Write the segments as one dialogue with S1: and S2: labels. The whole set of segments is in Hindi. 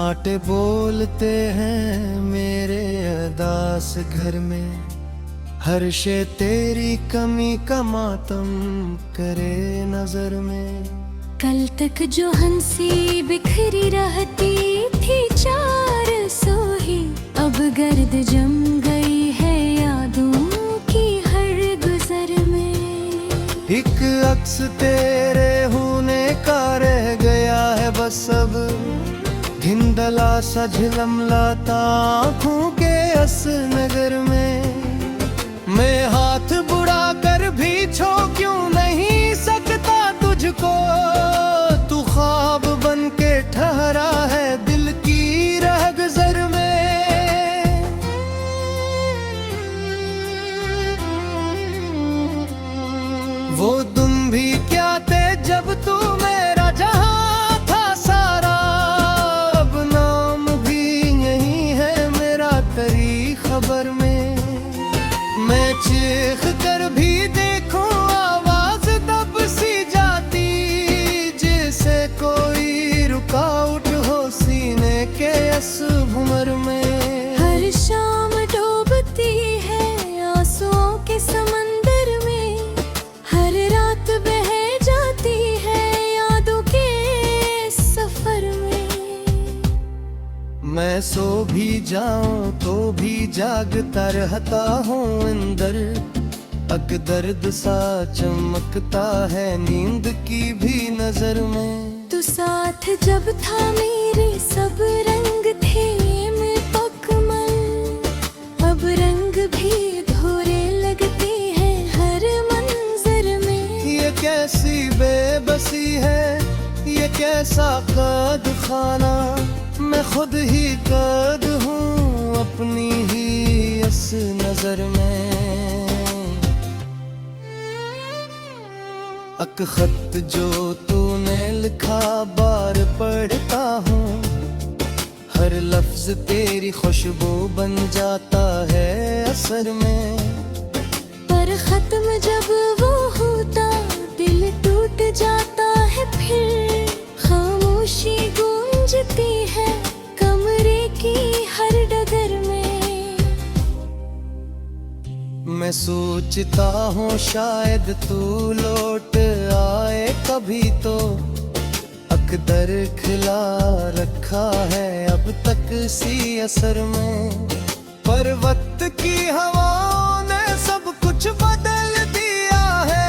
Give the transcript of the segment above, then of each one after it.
S1: सन्नाटे बोलते हैं मेरे अदास घर में, हर शे तेरी कमी का मातम करे नजर में।
S2: कल तक जो हंसी बिखरी रहती थी चार सोही, अब गर्द जम गई है यादों की हर गुजर में।
S1: एक अक्स तेरे होने का रह गया है बस अब, धिंधला सा झिलमलाता आँखों के अस नगर में। मैं हाथ बुड़ा कर भी छो क्यों नहीं सकता तुझको, तू ख्वाब बन के ठहरा है दिल की रहगुजर में। वो तुम भी क्या थे जब तू मेरा जहां था सारा, अब नाम भी यही है मेरा तेरी खबर में। मैं चीख कर भी देखूं आवाज दब सी जाती, जैसे कोई रुकावट हो सीने के इस भंवर में।
S2: हर शाम डूबती है आंसुओं के समंदर में, हर रात बह जाती है यादों के सफर में।
S1: मैं सो भी जाऊं तो भी जागता रहता हूँ अंदर, अक दर्द सा चमकता है नींद की भी नजर में।
S2: तू साथ जब था मेरे सब रंग थे मैं पकमल, अब रंग भी धोरे लगते हैं हर मंजर में।
S1: ये कैसी बेबसी है, ये कैसा कैद खाना, मैं खुद ही कैद हूँ अपनी ही इस नजर में। अक खत जो तूने लिखा बार पढ़ता हूँ, हर लफ्ज तेरी खुशबू बन जाता है असर में।
S2: पर खत्म जब वो होता दिल टूट जाता है, फिर खामोशी गूंजती है कमरे की हर डगर में।
S1: मैं सोचता हूँ शायद तू लौट आए कभी तो, अकदर खिला रखा है अब तक सी असर में। पर वक्त की हवाओं ने सब कुछ बदल दिया है,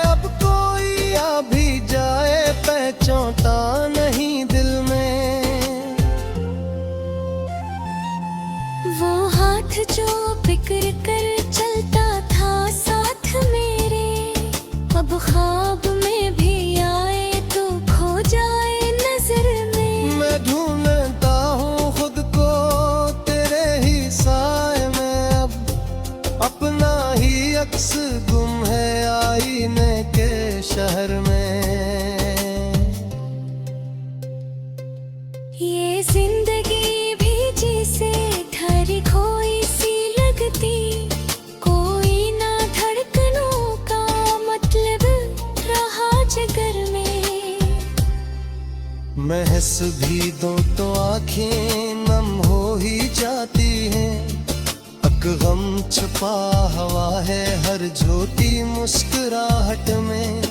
S1: अब कोई आ भी जाए पहचानता नहीं दिल में।
S2: वो हाथ जो फिक्र कर चलता था साथ मेरे, अब ख्वाब में भी आए तो खो जाए नजर में।
S1: मैं ढूंढता हूँ खुद को तेरे ही साए में, अब अपना ही अक्स गुम है आईने के शहर में।
S2: ये जिंदगी भी जैसे ठहरी खोई सी लगती, कोई ना धड़कनों का मतलब रहा जिगर में।
S1: मैं हंस भी दूं तो आंखें नम हो ही जाती हैं, अक गम छुपा हवा है हर झूठी मुस्कुराहट में।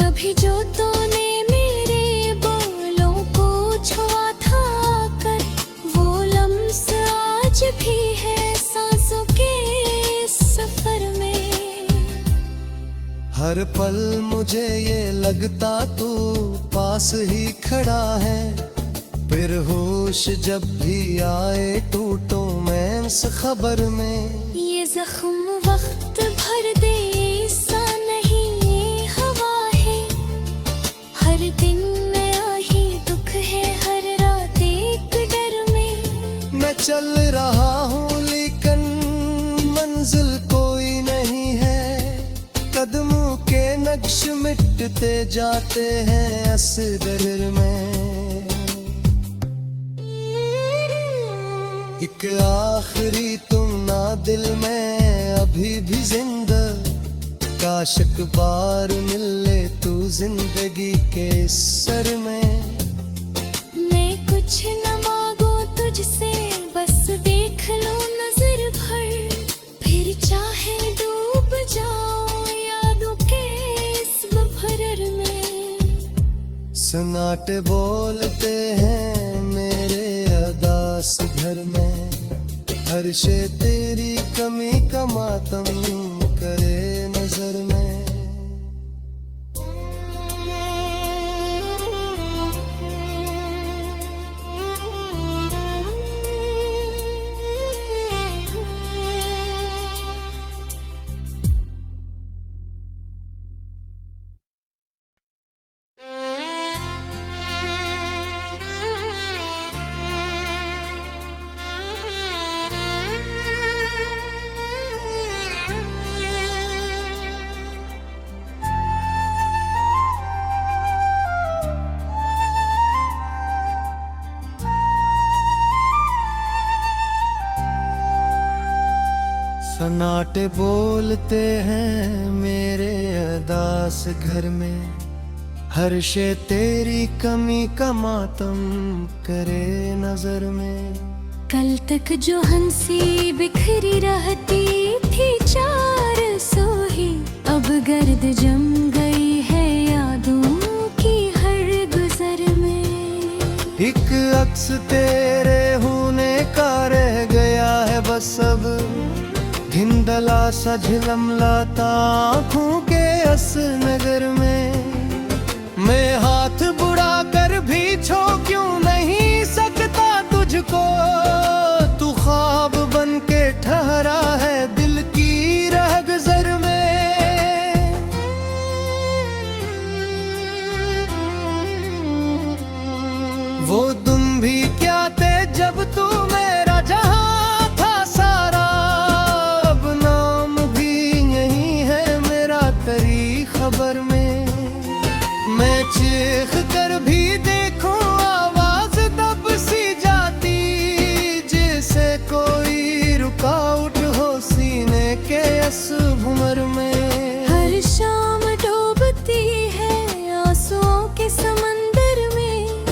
S2: कभी जो तूने मेरे बोलों को छुआ था कर, वो लम्स आज भी है सांसों के सफर में।
S1: हर पल मुझे ये लगता तू पास ही खड़ा है, फिर होश जब भी आए टूटूं मैं उस खबर में।
S2: ये जख्म वक्त भर दे ऐसा नहीं ये हवा है, हर दिन नया ही दुख है हर रात एक डर में।
S1: मैं चल रहा हूँ लेकिन मंजिल कोई नहीं है, कदमों के नक्श मिटते जाते हैं असदर में। एक आखिरी तुम ना दिल में अभी भी जिंदा, काश एक बार मिल ले तू जिंदगी के सर में।
S2: मैं कुछ न
S1: सन्नाटे बोलते हैं मेरे अदास घर में, हर शे तेरी कमी का मातम करे नजर में। सन्नाटे बोलते हैं मेरे अदास घर में, हर शे तेरी कमी का मातम करे नजर में।
S2: कल तक जो हंसी बिखरी रहती थी चार सोही, अब गर्द जम गई है यादों की हर गुजर में।
S1: एक अक्स तेरे होने का रह गया है बस अब, धिंधला सा झिलमलाता आँखों के अस नगर में। मैं हाथ बुड़ा कर भी छो क्यों नहीं सकता तुझको, तू ख्वाब बन के ठहरा है दिल की रहगुजर में। वो तुम भी क्या थे जब तू मेरा जहां था सारा, अब नाम भी यही है मेरा तेरी खबर में। मैं चीख कर भी देखूं आवाज दब सी जाती, जैसे कोई रुकावट हो सीने के इस भुमर में।
S2: हर शाम डूबती है आंसुओं के समंदर में,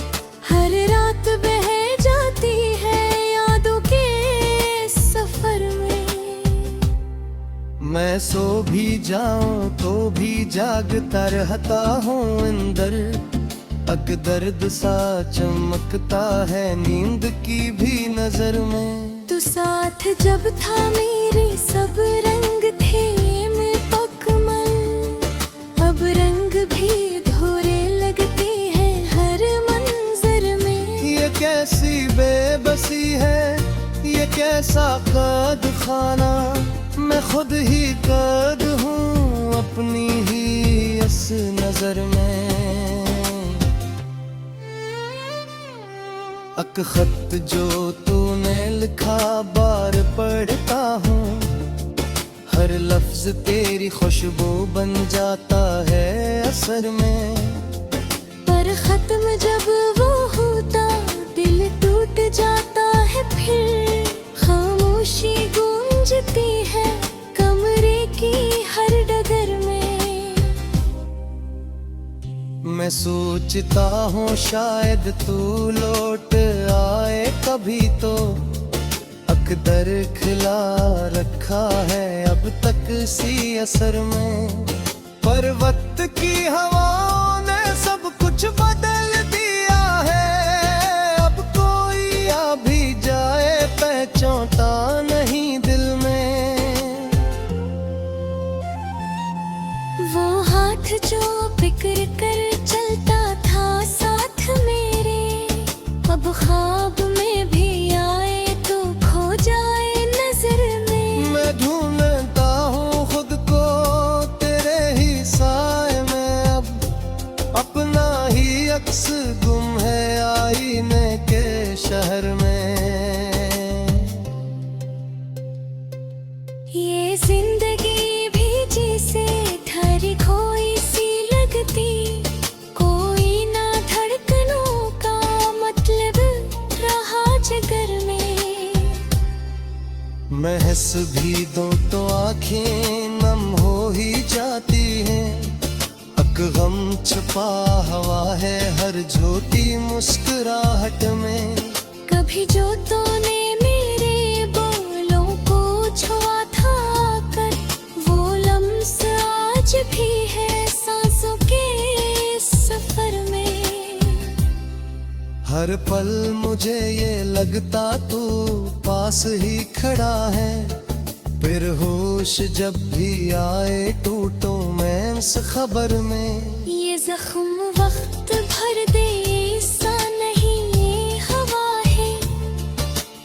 S2: हर रात बह जाती है यादों के सफर में।
S1: मैं सो भी जाऊं तो भी जागता रहता हूँ अंदर, अक दर्द सा चमकता है नींद की भी नजर में।
S2: तू साथ जब था मेरे सब रंग थे में पकमल, अब रंग भी धोरे लगते हैं हर मंजर में।
S1: ये कैसी बेबसी है, ये कैसा कैद खाना, मैं खुद ही कैद हूँ अपनी ही इस नजर में। अक खत जो तूने लिखा बार पढ़ता हूँ, हर लफ्ज तेरी खुशबू बन जाता है असर में।
S2: पर खत्म जब वो होता दिल टूट जाता है, फिर खामोशी गूंजती है कमरे की हर डगर में।
S1: मैं सोचता हूँ शायद तू लौट आए कभी तो, अकदर खिला रखा है अब तक सी असर में। पर वक्त की हवाओं ने सब कुछ बदल दिया है, अब कोई आ भी जाए पहचानता नहीं दिल में।
S2: वो हाथ जो बिखर कर चलता था साथ मेरे, अब ख्वाब में भी आए तो खो जाए नजर में।
S1: मैं ढूंढता हूँ खुद को तेरे ही साए में, अब अपना ही अक्स गुम है आईने के शहर में।
S2: ये जिंदगी भी जैसे ठहरी खोई सी लगती, कोई ना धड़कनों का मतलब रहा जिगर में।
S1: मैं हंस भी दूं तो आंखें नम हो ही जाती हैं, अक गम छुपा हवा है हर झूठी मुस्कुराहट में।
S2: कभी जो तूने मेरे बोलों को छुआ था कर, वो लम्स आज भी है सांसों के सफर में।
S1: हर पल मुझे ये लगता तू पास ही खड़ा है, फिर होश जब भी आए टूटो मैं इस खबर में।
S2: ये जख्म वक्त भर दे ऐसा नहीं ये हवा है,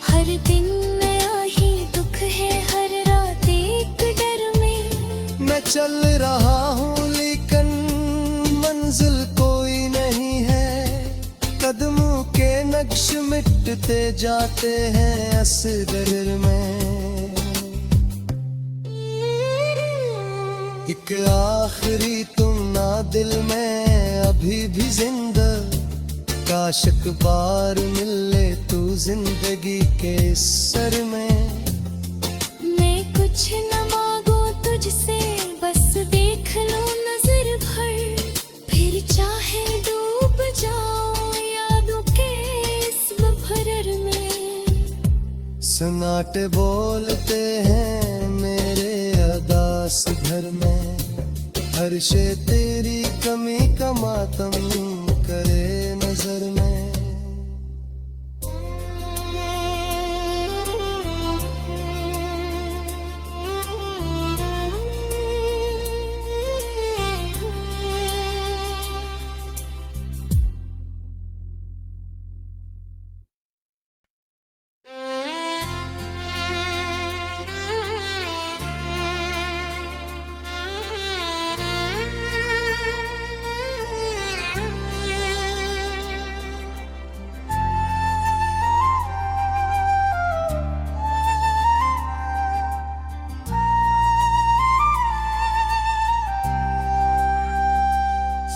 S2: हर दिन नया ही दुख है, हर रात एक डर में।
S1: मैं चल रहा हूँ लेकिन मंजिल कोई नहीं है, कदमों के नक्श मिटते जाते हैं असगर में। एक आखिरी तुम ना दिल में अभी भी जिंदा, काश एक बार मिले तू जिंदगी के इस सर में।
S2: मैं कुछ न मांगू तुझसे, बस देख लो नजर भर, फिर चाहे डूब जाओ यादों के इस बफर में।
S1: सन्नाटे बोलते हैं मेरे अदास घर में, हर शे तेरी कमी का मातम करे नजर में।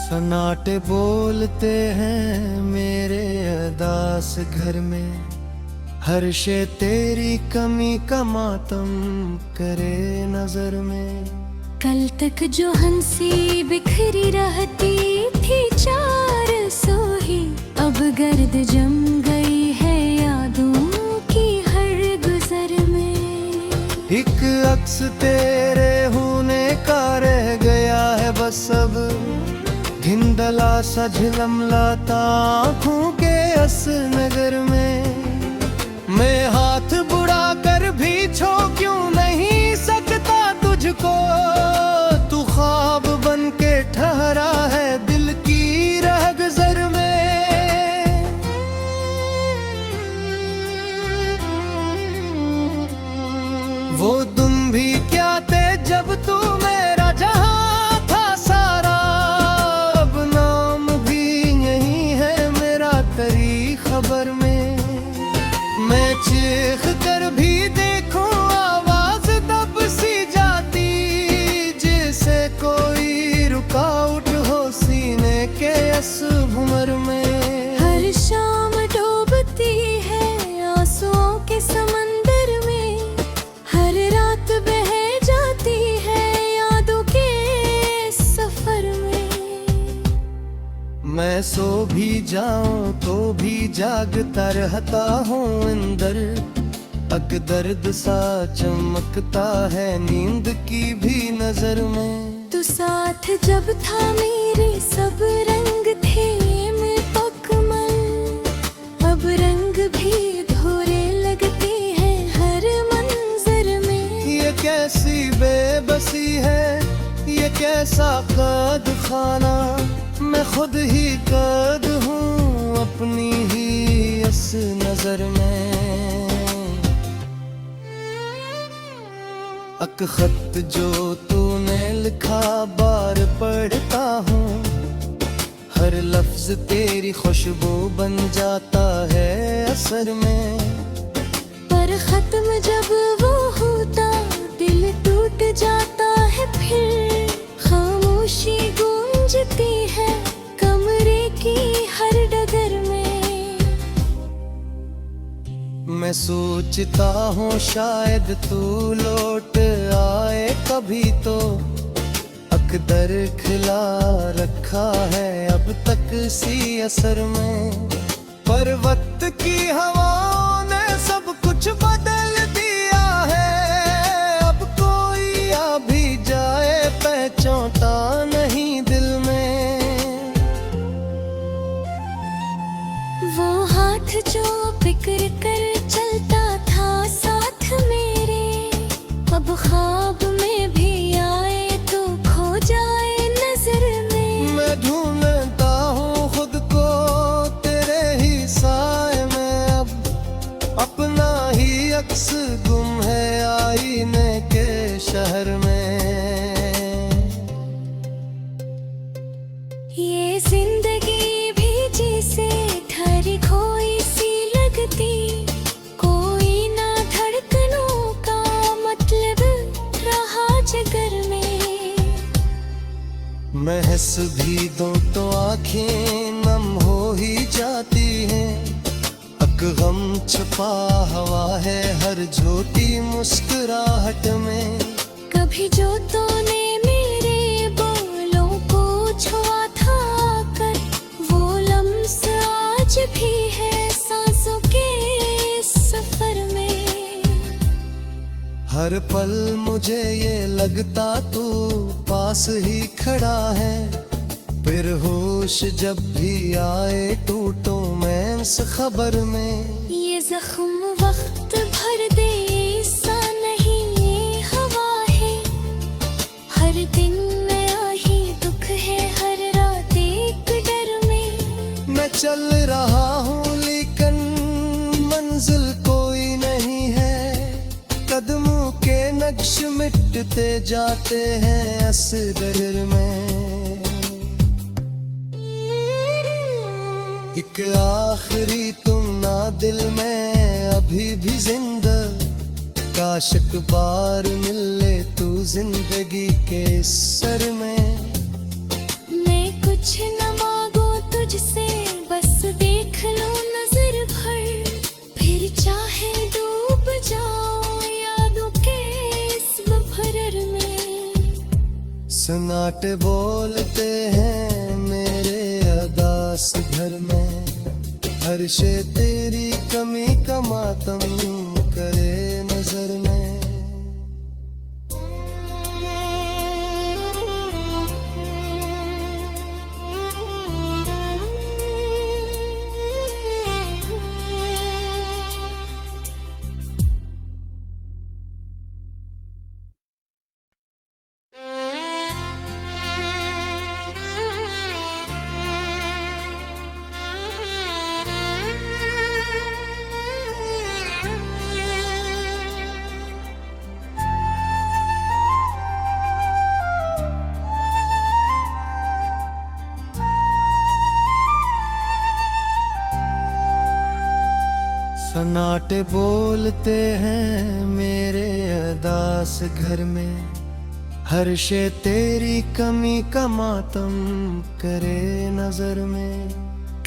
S1: सन्नाटे बोलते हैं मेरे अदास घर में, हर शे तेरी कमी का मातम करे नजर में।
S2: कल तक जो हंसी बिखरी रहती थी चार सोही, अब गर्द जम गई है यादों की हर गुजर में।
S1: एक अक्स तेरे होने का रह गया है बस अब, धिंधला सा झिलमलाता आँखों के अस नगर में। मैं हाथ बुड़ा कर भी छो क्यों नहीं सकता तुझको, तू ख्वाब बन के ठहरा है दिल की रहगुजर में। वो तुम भी क्या थे जब तू मेरा जहां था सारा, अब नाम भी यही है मेरा तेरी खबर में। मैं चीख कर भी देखूं आवाज दब सी जाती, जैसे कोई रुकावट हो सीने के इस भंवर में।
S2: हर शाम डूबती है आंसुओं के समंदर में, हर रात बह जाती है यादों के सफर में।
S1: मैं सो भी जाऊं तो भी जागता रहता हूँ अंदर, अक दर्द सा चमकता है नींद की भी नजर में।
S2: तू साथ जब था मेरे सब रंग थे मैं पकमल, अब रंग भी धोरे लगते हैं हर मंजर में।
S1: ये कैसी बेबसी है, ये कैसा कैद खाना, मैं खुद ही कैद हूँ अपनी ही इस नजर में। अक खत जो तूने लिखा बार पढ़ता हूँ, हर लफ्ज तेरी खुशबू बन जाता है असर में।
S2: पर खत्म जब वो होता दिल टूट जाता है, फिर खामोशी गूंजती है कमरे की हर डगर में।
S1: मैं सोचता हूँ शायद तू लौट आए कभी तो, अकदर खिला रखा है अब तक सी असर में। पर वक्त की हवाओं ने सब कुछ बदल दिया है, अब कोई आ भी जाए पहचानता नहीं दिल में।
S2: वो ख्वाब में भी आए तो खो जाए नजर में।
S1: मैं ढूंढता हूँ खुद को तेरे ही साए में, अब अपना ही अक्स गुम है आईने के शहर में।
S2: ये जिंदगी भी जैसे ठहरी खोई सी लगती, कोई ना धड़कनों का मतलब रहा जिगर में।
S1: महस भी दो तो आंखें नम हो ही जाती हैं, अक गम छुपा हवा है हर झोटी मुस्कुराहट में।
S2: कभी जो तूने मेरे बोलों को छुआ था कर, वो लम्स आज भी है सांसों के सफर में।
S1: हर पल मुझे ये लगता तू पास ही खड़ा है, फिर होश जब भी आए टूटो मैं इस खबर में।
S2: ये जख्म वक्त भर दे ऐसा नहीं ये हवा है, हर दिन नया ही दुख है हर रात एक डर में।
S1: मैं चल रहा हूँ लेकिन मंजिल कोई नहीं है, कदमों के नक्श मिटते जाते हैं असर में। एक आखिरी तुम ना दिल में अभी भी जिंदा, काश एक बार मिल ले तू जिंदगी के इस सर में।
S2: मैं कुछ न मांगू तुझसे बस देख लो नजर भर, फिर चाहे डूब जाओ यादों के इस बफर में।
S1: सन्नाटे बोलते हैं मेरे अदास घर में, हर शे तेरी कमी का मातम करे नजर में। सन्नाटे बोलते हैं मेरे अदास घर में, हर शे तेरी कमी का मातम करे नजर में।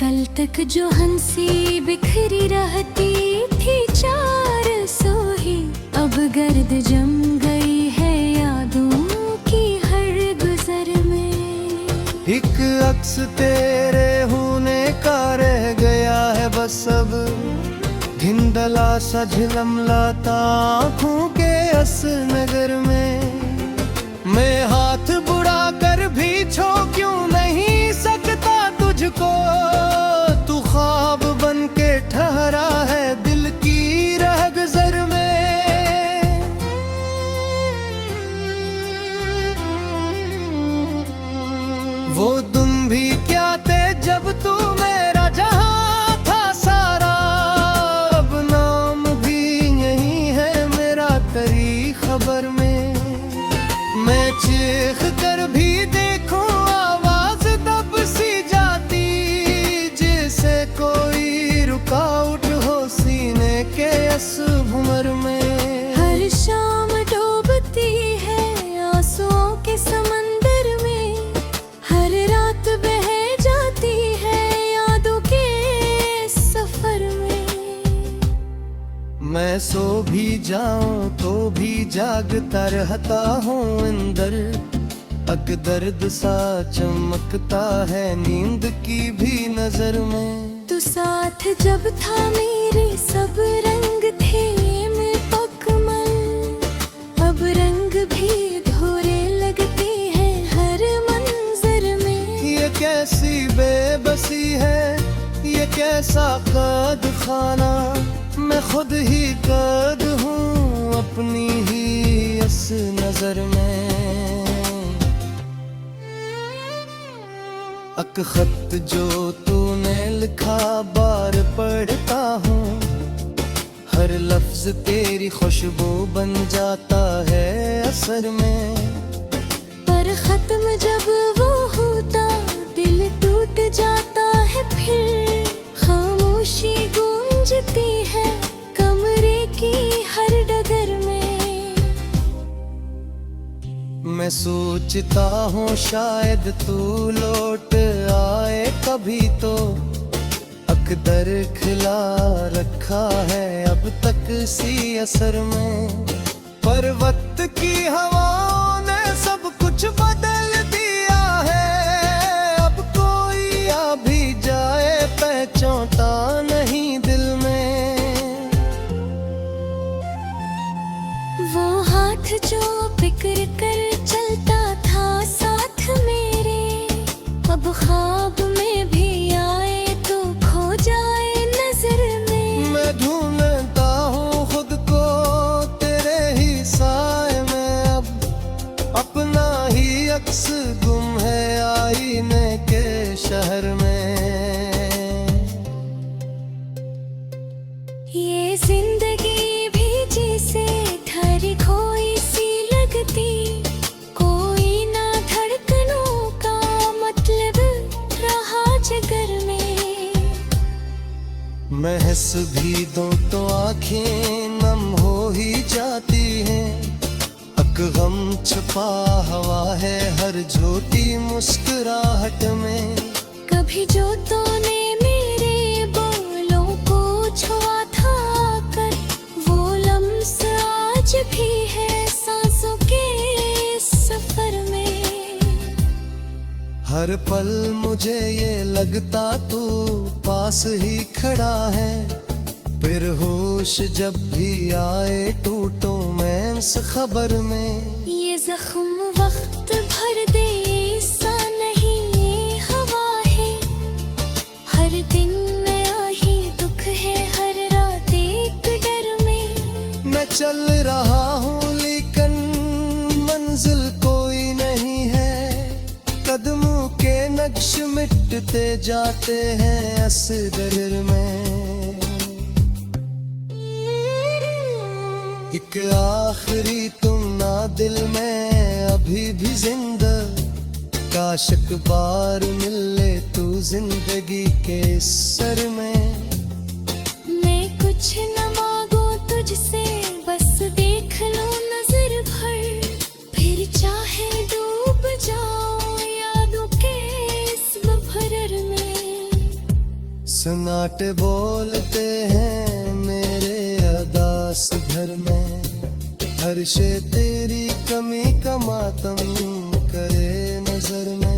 S2: कल तक जो हंसी बिखरी रहती थी चार सोही, अब गर्द जम गई है यादों की हर गुजर में।
S1: एक अक्स तेरे होने का रह गया है बस अब, धिंधला सा झिलमलाता आँखों के अस नगर में। मैं हाथ बुड़ा कर भी छो क्यों नहीं सकता तुझको, तू ख्वाब बन के ठहरा है दिल की रहगुजर में। वो तुम भी क्या थे जब तू मेरा जहां था सारा, अब नाम भी यही है मेरा तेरी खबर में। मैं चीख कर भी देखूं आवाज दब सी जाती, जैसे कोई रुकावट हो सीने के इस भंवर में।
S2: हर शाम डूबती है आंसुओं के समंदर में, हर रात बह जाती है यादों के सफर में।
S1: मैं सो भी जाऊं तो भी जागता रहता हूँ अंदर, अक दर्द सा चमकता है नींद की भी नजर में।
S2: तू साथ जब था मेरे सब रंग थे मैं पकमल, अब रंग भी धोरे लगते हैं हर मंजर में।
S1: ये कैसी बेबसी है, ये कैसा कैद खाना, मैं खुद ही कैद हूँ अपनी ही इस नजर में। अक खत जो तूने लिखा बार पढ़ता हूँ, हर लफ्ज तेरी खुशबू बन जाता है असर में।
S2: पर खत्म जब वो होता दिल टूट जाता है, फिर खामोशी गूंजती है कमरे की हर डगर में।
S1: मैं सोचता हूँ शायद तू लौट आए कभी तो, अकदर खिला रखा है अब तक सी असर में। पर वक्त की हवाओं ने सब कुछ बदल दिया है, अब कोई आ भी जाए पहचानता नहीं दिल में।
S2: वो हाथ जो बिखर कर चलता था साथ मेरे, अब ख्वाब में भी आए तो खो जाए नजर में।
S1: मैं ढूंढता हूँ खुद को तेरे ही साए में, अब अपना ही अक्स गुम है आईने के शहर में।
S2: ये जिंदगी भी जैसे ठहरी खोई सी लगती, कोई ना धड़कनों का मतलब रहा जिगर में।
S1: मैं हंस भी दूं तो आंखें नम हो ही जाती हैं, अक गम छुपा हवा है हर झूठी मुस्कुराहट में।
S2: कभी जो तूने मेरे बोलों को छुआ था कर, वो लम्स आज भी है सांसों के सफर में।
S1: हर पल मुझे ये लगता तू पास ही खड़ा है, फिर होश जब भी आए टूटो मैं इस खबर में।
S2: ये जख्म वक्त भर दे ऐसा नहीं ये हवा है, हर दिन नया ही दुख है हर रात एक डर में।
S1: मैं चल रहा हूँ लेकिन मंजिल कोई नहीं है, कदमों के नक्श मिटते जाते हैं असदर में। एक आखिरी तुम ना दिल में अभी भी जिंदा, काश एक बार मिल ले तू जिंदगी के इस सर में।
S2: मैं कुछ न मांगू तुझसे, बस देख लो नजर भर, फिर चाहे डूब जाओ यादों के इस बफर में।
S1: सन्नाटे बोलते हैं मेरे अदास घर में, हर शे तेरी कमी का मातम करे नजर में।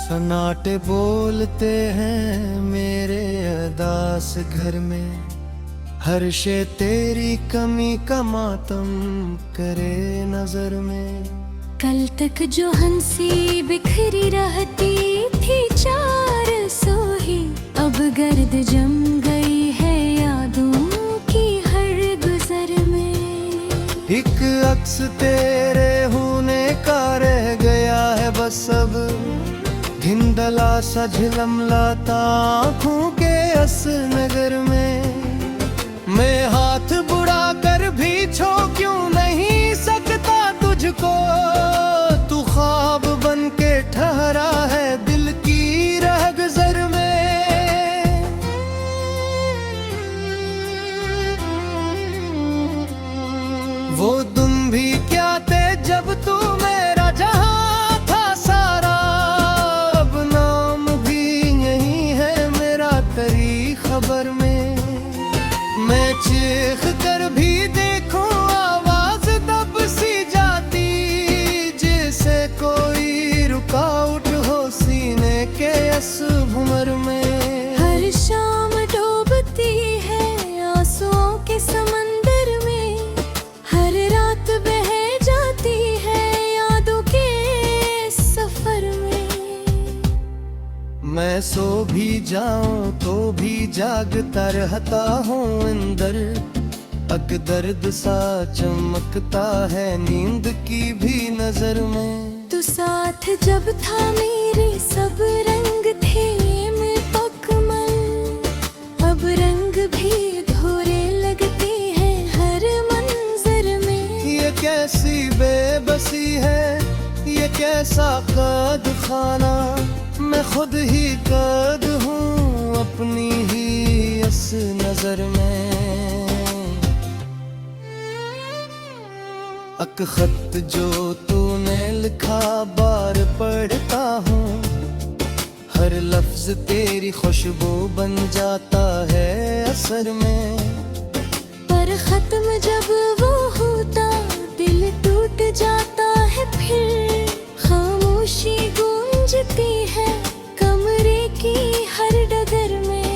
S1: सन्नाटे बोलते हैं मेरे अदास घर में, हर शे तेरी कमी का मातम करे नजर में।
S2: कल तक जो हंसी बिखरी रहती थी चार सोही, अब गर्द जम गई है यादों की हर गुजर में।
S1: एक अक्स तेरे होने का रह गया है बस अब, धिंधला सा झिलमलाता आँखों के अस नगर में। मैं हाथ बुड़ा कर भी छो क्यों नहीं सकता तुझको, तू ख्वाब बन के ठहरा है दिल की रहगुजर में। वो तुम भी क्या थे जब तू मेरा जहां था सारा, इस भंवर में।
S2: हर शाम डूबती है आंसुओं के समंदर में, हर रात बह जाती है यादों के सफर में।
S1: मैं सो भी जाऊं तो भी जागता रहता हूँ अंदर, अक दर्द सा चमकता है नींद की भी नजर में।
S2: तू साथ जब था मेरे सब रंग थे में पकमल, अब रंग भी धोरे लगते हैं हर मंजर में।
S1: ये कैसी बेबसी है, ये कैसा कैद खाना, मैं खुद ही कैद हूँ अपनी ही इस नजर में। अक खत जो तूने लिखा बार पढ़ता हूँ, हर लफ्ज तेरी खुशबू बन जाता है असर में।
S2: पर खत्म जब वो होता दिल टूट जाता है, फिर खामोशी गूंजती है कमरे की हर डगर में।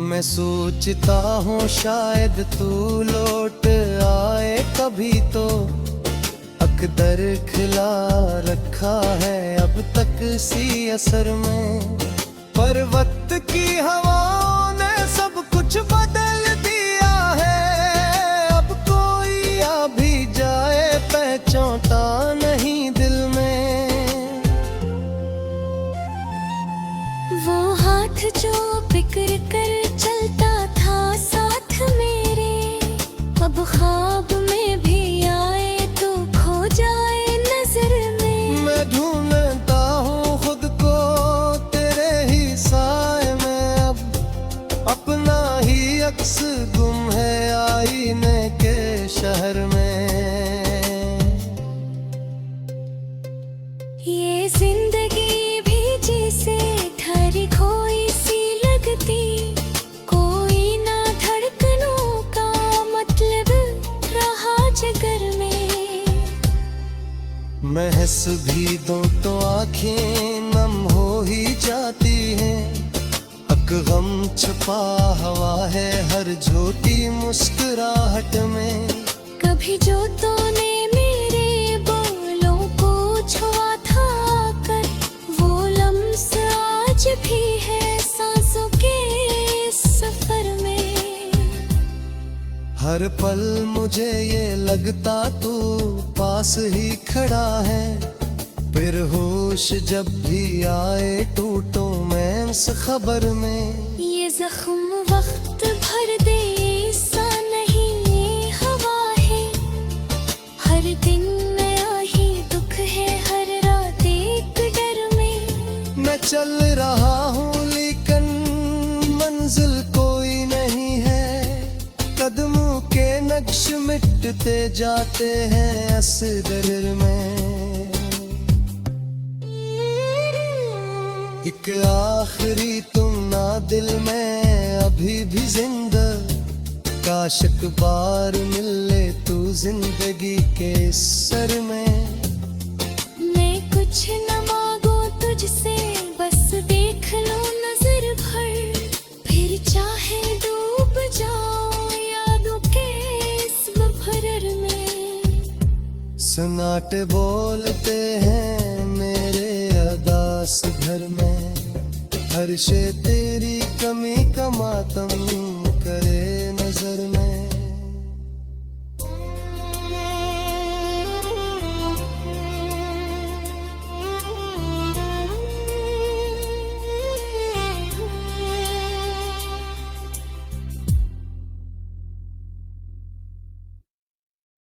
S1: मैं सोचता हूँ शायद तू लौट आए कभी तो, अकदर खिला रखा है अब तक सी असर में। पर वक्त की हवाओं ने सब कुछ बदल दिया है, अब कोई आ भी जाए पहचानता नहीं दिल में।
S2: वो हाथ जो फिक्र कर चलता था साथ मेरे, अब ख्वाब में भी आए तो खो जाए नजर में।
S1: मैं ढूंढता हूँ खुद को तेरे ही साए में, अब अपना ही अक्स गुम है आईने के शहर में।
S2: ये जिंदगी भी जैसे ठहरी खोई सी लगती, कोई ना धड़कनों का मतलब रहा जिगर में।
S1: मैं हंस भी दूं तो आंखें नम हो ही जाती हैं, अक गम छुपा हवा है हर झूठी मुस्कुराहट में।
S2: कभी जो तूने मेरे बोलों को छुआ था कर, वो लम्स आज भी है सांसों के सफर में।
S1: हर पल मुझे ये लगता तू पास ही खड़ा है, फिर होश जब भी आए टूटो मैं उस खबर में।
S2: ये जख्म वक्त भर दे ऐसा नहीं ये हवा है, हर दिन नया ही दुख है हर रात एक डर में।
S1: मैं चल रहा हूँ लेकिन मंजिल कोई नहीं है, कदमों के नक्श मिटते जाते हैं असदर में। एक आखिरी तुम ना दिल में अभी भी जिंदा, काश एक बार मिल ले तू जिंदगी के सर में।
S2: मैं कुछ न मांगू तुझसे, बस देख लो नजर भर, फिर चाहे डूब जाओ यादों के इस भरर में।
S1: सन्नाटे बोलते हैं मेरे अदास घर में, हर शे तेरी कमी का मातम